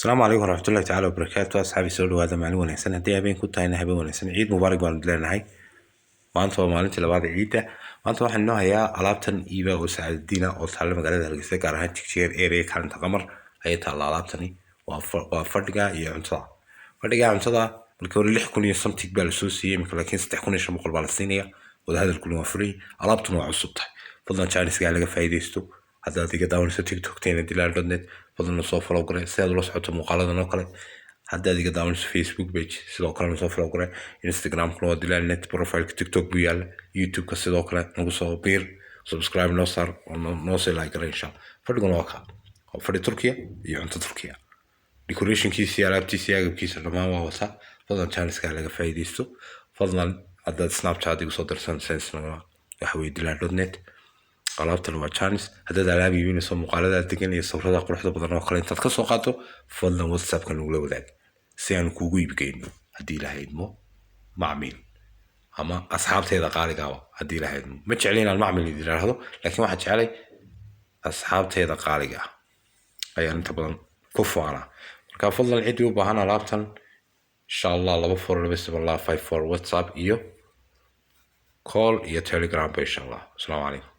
السلام عليكم ورحمة الله تعالى وبركاته أصحابي سولو هذا معلومة ونحسن هدي أبين كنت هنا هبين ونحسن عيد مبارك بان لنا maanta waa maalintii labaad ee ciidda maanta waxaan noo hayaa alaabtan iiba oo saacadiina oo taalla magaalada Hargeysa gaar ahaan Jigjiga area Kaalanta Qamar ayay taalla alaabtani waa fadhiga iyo cuntada markii hore 6,000 iyo something baa la soo siiyay marka laakiin 3,500 baa la siinaya wada hadalkuna waa free alaabtuna waa cusub tahay fadlan Chinese-ga laga faa'iideysto hadda adiga daawanayso TikTok-teena dilaal.net fadlan soo follow garee si aad ula socoto muuqaaladan oo kale hadda adiga daawanayso Facebook page sidoo kale soo follow garee Instagram-kuna waa dilaal.net profile TikTok buu yaal YouTube-ka sidoo kale nagu soo biir subscribe noo saar noo sii like garee insha Allah fadhiguna waa ka fadhi Turkiya iyo cunto Turkiya decoration-kiisa alaabtiisa agabkiisa dhammaan waa wata fadlan Chinese-ga laga faa'iideysto fadlan hadda Snapchat igu soo dirsan sense-na waxa weeye dilaal.net alaabtan waa Chinese haddaad alaab iibinayso muuqaalada degan iyo sawirada quruxda badan oo kale intaad ka soo qaato fadlan WhatsApp-ka nagula wadaag si aan kuugu iibgeyno haddii ilaahay idmo macmiil ama asxaabteeda qaaliga ah haddii ilaahay idmo ma jeclin aan macmiil yiraahdo laakiin waxaan jecelay asxaabteeda qaaliga ah ayaan inta badan ku faanaa marka fadlan cid u baahan alaabtan insha Allah 24 WhatsApp iyo call iyo Telegram insha Allah. Assalamu alaykum.